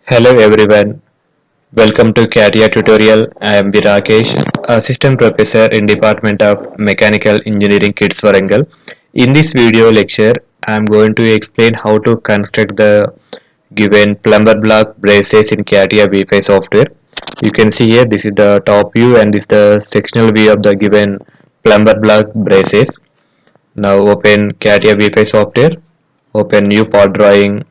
Hello everyone, welcome to CATIA tutorial. I am Rakesh, Assistant Professor in Department of Mechanical Engineering Kids Warangal. In this video lecture, I am going to explain how to construct the given plumber block braces in CATIA V5 software. You can see here this is the top view and this is the sectional view of the given plumber block braces. Now open CATIA V5 software, open new part drawing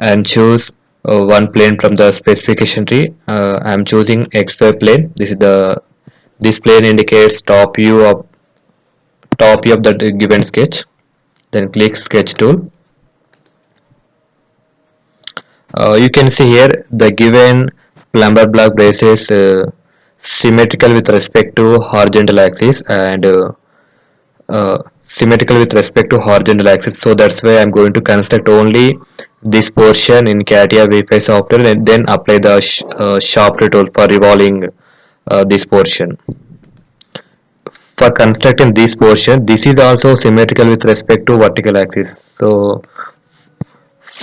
and choose one plane from the specification tree. I am choosing XY plane. This plane indicates top view of the given sketch. Then click Sketch tool. You can see here the given plumber block braces symmetrical with respect to horizontal axis and symmetrical with respect to horizontal axis. So that's why I'm going to construct only this portion in CATIA V5 software and then apply the sharpener tool for revolving this portion. For constructing this portion, this is also symmetrical with respect to vertical axis. So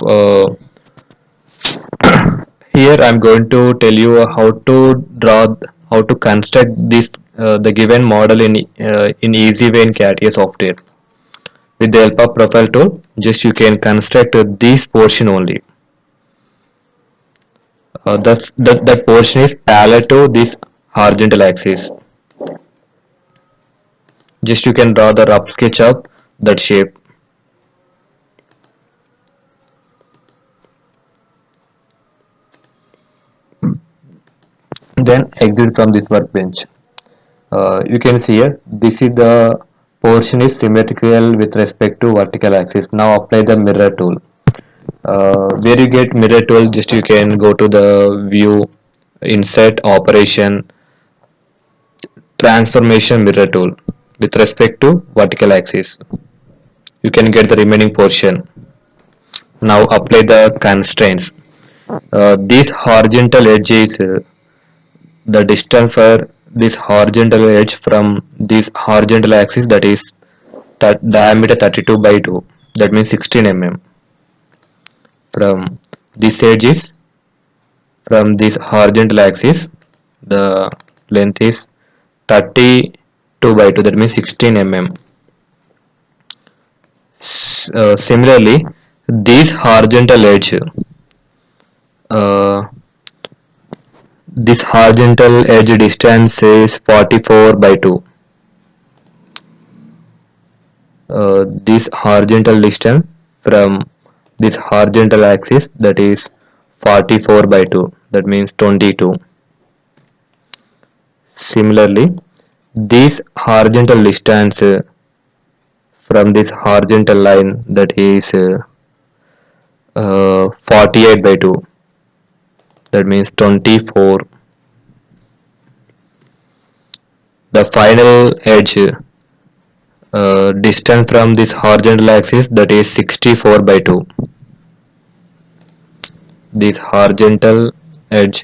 uh, here I'm going to tell you how to construct this the given model in easy way in CATIA software. With the help of profile tool, just you can construct this portion only. That portion is parallel to this horizontal axis. Just you can draw the rough sketch of that shape. Then exit from this workbench. You can see here this is the portion is symmetrical with respect to vertical axis. Now apply the mirror tool. Where you get mirror tool, just you can go to the view, insert operation, transformation mirror tool with respect to vertical axis. You can get the remaining portion. Now apply the constraints. This horizontal edge is the distance for this horizontal edge from this horizontal axis, that is that diameter 32 by 2, that means 16 mm. From this edge is from this horizontal axis, the length is 32 by 2, that means 16 mm. Similarly, this horizontal edge, uh, this horizontal edge distance is 44 by 2. This horizontal distance from this horizontal axis, that is 44 by 2, that means 22. Similarly, this horizontal distance from this horizontal line, that is 48 by 2, that means 24. The final edge distance from this horizontal axis, that is 64 by 2. This horizontal edge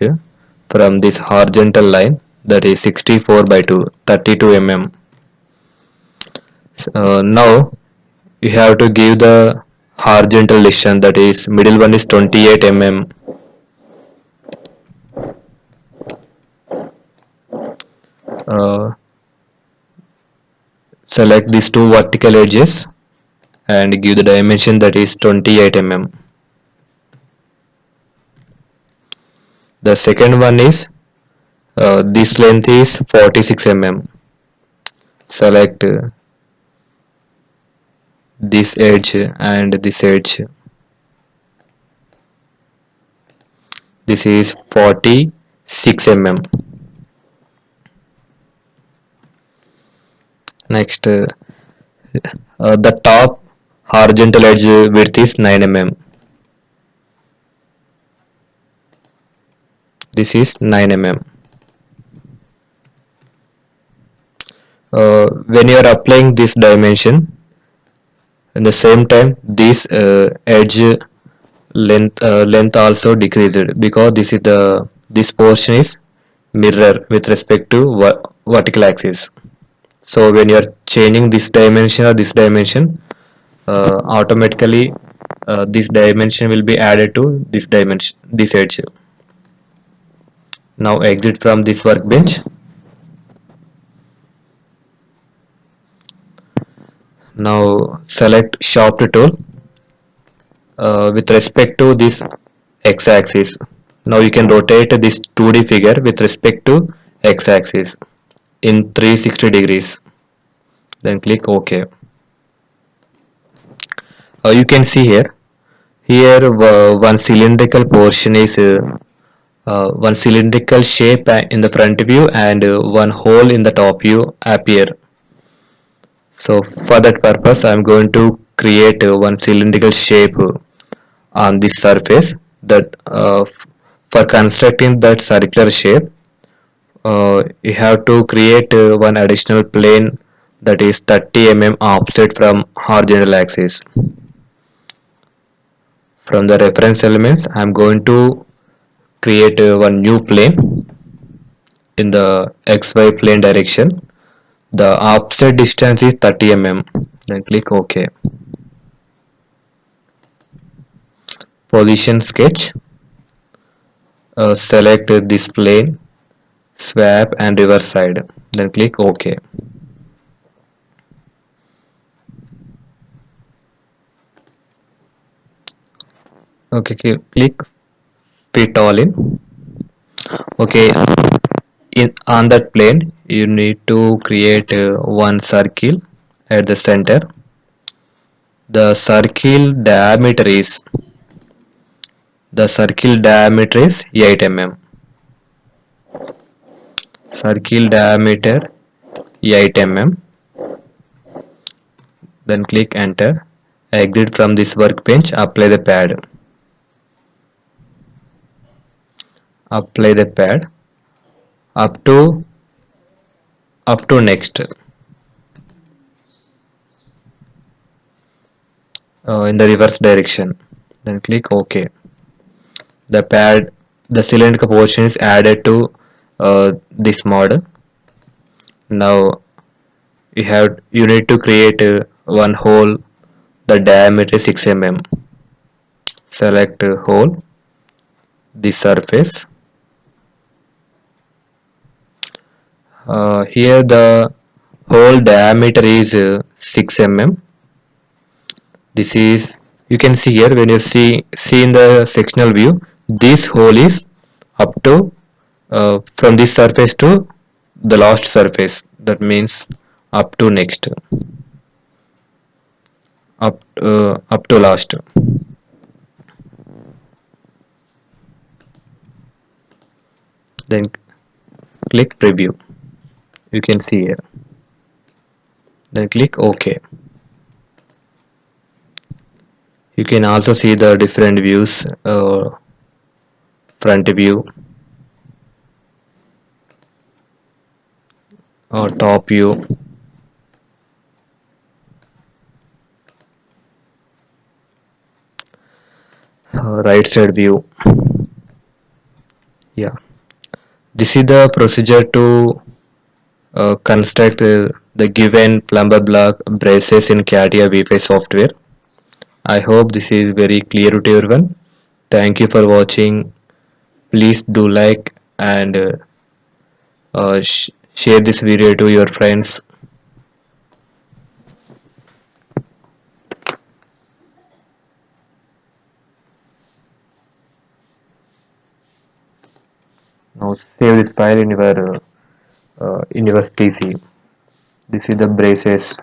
from this horizontal line, that is 64 by 2, 32 mm. Now you have to give the horizontal distance, that is middle one is 28 mm. Select these two vertical edges and give the dimension, that is 28 mm. The second one is this length is 46 mm. Select this edge and this edge. This is 46 mm. Next, the top horizontal edge width is 9 mm. This is 9 mm. When you are applying this dimension, at the same time this edge length also decreased, because this portion is mirror with respect to vertical axis. So when you are changing this dimension or this dimension, automatically this dimension will be added to this dimension, this edge. Now exit from this workbench. Now select Shaft tool with respect to this x-axis. Now you can rotate this 2D figure with respect to x-axis in 360 degrees. Then click OK. You can see here. Here one cylindrical portion is one cylindrical shape in the front view and one hole in the top view appear. So for that purpose I am going to create one cylindrical shape on this surface. That for constructing that circular shape you have to create one additional plane that is 30 mm offset from horizontal axis. From the reference elements I am going to create one new plane in the xy plane direction. The offset distance is 30 mm. Then click OK. Position sketch. Select this plane, swap and reverse side. Then click OK. Okay, click fit all in. Okay, on that plane you need to create one circle at the center. The circle diameter is 8 mm. Circle diameter 8 mm. Then click enter. Exit from this workbench. Apply the pad. Apply the pad up to next in the reverse direction. Then click OK. The cylindrical portion is added to this model. Now you need to create one hole. The diameter is 6 mm. Select hole, the surface. Here the hole diameter is 6 mm. This is, you can see here when you see in the sectional view, this hole is up to from this surface to the last surface. That means up to next, up to last. Then click preview. You can see here. Then click OK. You can also see the different views, front view or top view, right side view. Yeah, this is the procedure to construct the given plumber block braces in CATIA V5 software. I hope this is very clear to everyone. Thank you for watching. Please do like and share this video to your friends. Now save this file in your PC. This is the braces.